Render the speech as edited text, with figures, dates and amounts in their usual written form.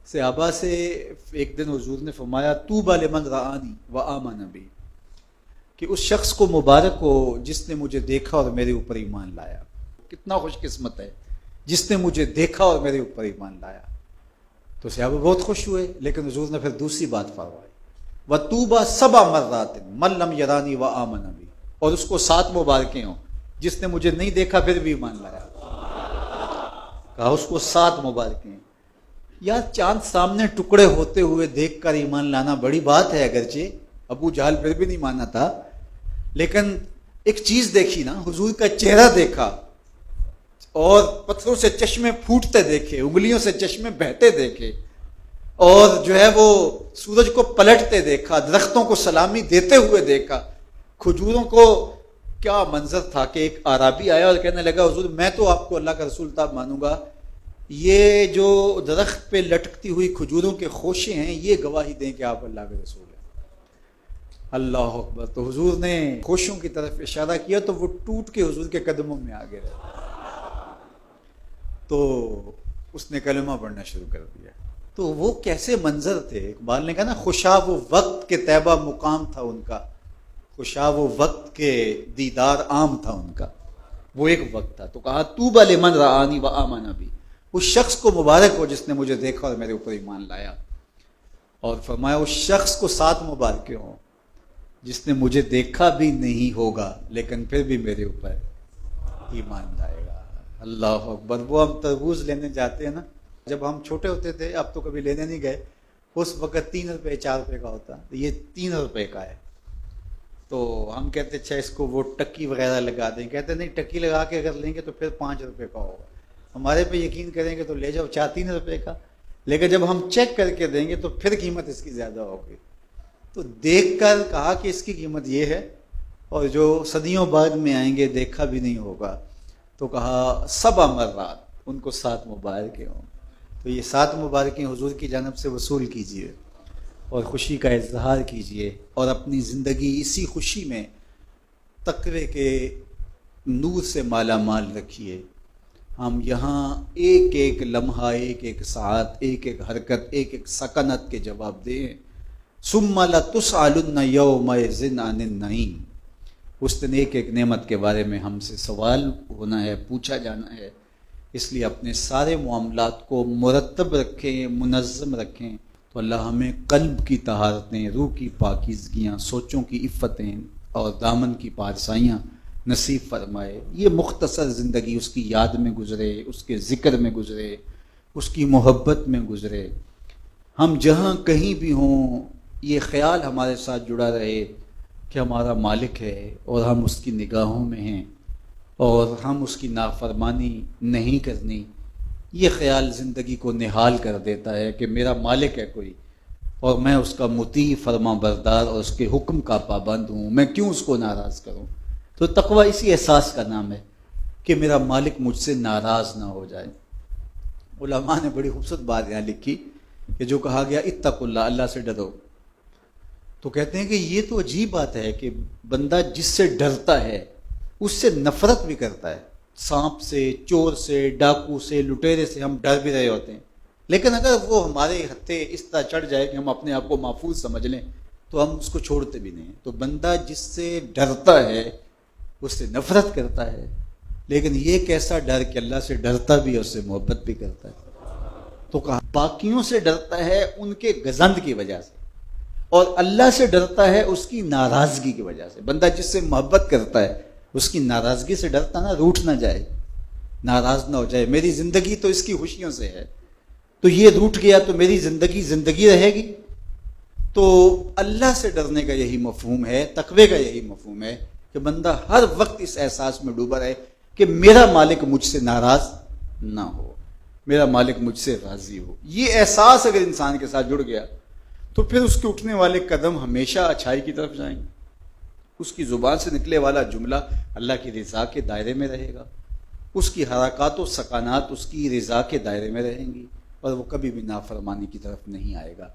صحابہ سے ایک دن حضور نے فرمایا طوبی لمن رآنی وآمن بی، کہ اس شخص کو مبارک ہو جس نے مجھے دیکھا اور میرے اوپر ایمان لایا۔ کتنا خوش قسمت ہے جس نے مجھے دیکھا اور میرے اوپر ایمان لایا۔ تو صحابہ بہت خوش ہوئے، لیکن حضور نے پھر دوسری بات فرمائی، وطوبی 7 مرات من لم یرانی وآمن بی، اور اس کو 7 مبارکیں ہوں جس نے مجھے نہیں دیکھا پھر بھی ایمان لایا۔ کہا اس کو 7 مبارکیں۔ یار چاند سامنے ٹکڑے ہوتے ہوئے دیکھ کر ایمان لانا بڑی بات ہے، اگرچہ ابو جہل پھر بھی نہیں مانا تھا، لیکن ایک چیز دیکھی نا، حضور کا چہرہ دیکھا اور پتھروں سے چشمے پھوٹتے دیکھے، انگلیوں سے چشمے بہتے دیکھے، اور جو ہے وہ سورج کو پلٹتے دیکھا، درختوں کو سلامی دیتے ہوئے دیکھا، کھجوروں کو۔ کیا منظر تھا کہ ایک اعرابی آیا اور کہنے لگا حضور میں تو آپ کو اللہ کا رسول تھا مانوں گا، یہ جو درخت پہ لٹکتی ہوئی کھجوروں کے خوشے ہیں یہ گواہی دیں کہ آپ اللہ کے رسول ہیں۔ اللہ اکبر۔ تو حضور نے خوشوں کی طرف اشارہ کیا تو وہ ٹوٹ کے حضور کے قدموں میں آ گئے، تو اس نے کلمہ پڑھنا شروع کر دیا۔ تو وہ کیسے منظر تھے، اقبال نے کہا نا خوشا وہ وقت کے طیبہ مقام تھا ان کا، خوشا وہ وقت کے دیدار عام تھا ان کا، وہ ایک وقت تھا۔ تو کہا طوبی لمن رآنی وآمن بی، اس شخص کو مبارک ہو جس نے مجھے دیکھا اور میرے اوپر ایمان لایا، اور فرمایا اس شخص کو 7 مبارکیں ہوں جس نے مجھے دیکھا بھی نہیں ہوگا لیکن پھر بھی میرے اوپر ایمان لائے گا۔ اللہ اکبر۔ وہ ہم تربوز لینے جاتے ہیں نا، جب ہم چھوٹے ہوتے تھے، اب تو کبھی لینے نہیں گئے، اس وقت 3 روپے 4 روپے کا ہوتا، یہ 3 روپے کا ہے۔ تو ہم کہتے اچھا اس کو وہ ٹکی وغیرہ لگا دیں، کہتے نہیں ٹکی لگا کے اگر لیں گے تو پھر 5 روپے کا ہوگا، ہمارے پہ یقین کریں گے تو لے جاؤ 3 روپے کا، لیکن جب ہم چیک کر کے دیں گے تو پھر قیمت اس کی زیادہ ہوگی۔ تو دیکھ کر کہا کہ اس کی قیمت یہ ہے، اور جو صدیوں بعد میں آئیں گے دیکھا بھی نہیں ہوگا، تو کہا 7 مرات، ان کو 7 مبارکیں ہوں۔ تو یہ 7 مبارکیں حضور کی جانب سے وصول کیجئے اور خوشی کا اظہار کیجئے، اور اپنی زندگی اسی خوشی میں تقوی کے نور سے مالا مال رکھیے۔ ہم یہاں ایک ایک لمحہ، ایک ایک ساعت، ایک ایک حرکت، ایک ایک سکنت کے جواب دیں۔ ثم لتسألن یومئذ عن النعیم، اس دن ایک ایک نعمت کے بارے میں ہم سے سوال ہونا ہے، پوچھا جانا ہے۔ اس لیے اپنے سارے معاملات کو مرتب رکھیں، منظم رکھیں، تو اللہ ہمیں قلب کی طہارتیں، روح کی پاکیزگیاں، سوچوں کی عفتیں اور دامن کی پارسائیاں نصیب فرمائے۔ یہ مختصر زندگی اس کی یاد میں گزرے، اس کے ذکر میں گزرے، اس کی محبت میں گزرے۔ ہم جہاں کہیں بھی ہوں یہ خیال ہمارے ساتھ جڑا رہے کہ ہمارا مالک ہے اور ہم اس کی نگاہوں میں ہیں اور ہم اس کی نافرمانی نہیں کرنی۔ یہ خیال زندگی کو نہال کر دیتا ہے کہ میرا مالک ہے کوئی اور میں اس کا مطیع، فرما بردار اور اس کے حکم کا پابند ہوں، میں کیوں اس کو ناراض کروں۔ تو تقوی اسی احساس کا نام ہے کہ میرا مالک مجھ سے ناراض نہ ہو جائے۔ علماء نے بڑی خوبصورت بات یہاں لکھی کہ جو کہا گیا اتقوا اللہ، اللہ سے ڈرو، تو کہتے ہیں کہ یہ تو عجیب بات ہے کہ بندہ جس سے ڈرتا ہے اس سے نفرت بھی کرتا ہے۔ سانپ سے، چور سے، ڈاکو سے، لٹیرے سے ہم ڈر بھی رہے ہوتے ہیں، لیکن اگر وہ ہمارے ہتھے اس طرح چڑھ جائے کہ ہم اپنے آپ کو محفوظ سمجھ لیں تو ہم اس کو چھوڑتے بھی نہیں۔ تو بندہ جس سے ڈرتا ہے اس سے نفرت کرتا ہے، لیکن یہ کیسا ڈر کہ اللہ سے ڈرتا بھی اور اس سے محبت بھی کرتا ہے۔ تو کہا باقیوں سے ڈرتا ہے ان کے گزند کی وجہ سے، اور اللہ سے ڈرتا ہے اس کی ناراضگی کی وجہ سے۔ بندہ جس سے محبت کرتا ہے اس کی ناراضگی سے ڈرتا نا، روٹھ نہ جائے، ناراض نہ ہو جائے، میری زندگی تو اس کی خوشیوں سے ہے، تو یہ روٹھ گیا تو میری زندگی زندگی رہے گی۔ تو اللہ سے ڈرنے کا یہی مفہوم ہے، تقوی کا یہی مفہوم ہے کہ بندہ ہر وقت اس احساس میں ڈوبا رہے کہ میرا مالک مجھ سے ناراض نہ ہو، میرا مالک مجھ سے راضی ہو۔ یہ احساس اگر انسان کے ساتھ جڑ گیا تو پھر اس کے اٹھنے والے قدم ہمیشہ اچھائی کی طرف جائیں گے، اس کی زبان سے نکلے والا جملہ اللہ کی رضا کے دائرے میں رہے گا، اس کی حرکات و سکانات اس کی رضا کے دائرے میں رہیں گی، اور وہ کبھی بھی نافرمانی کی طرف نہیں آئے گا۔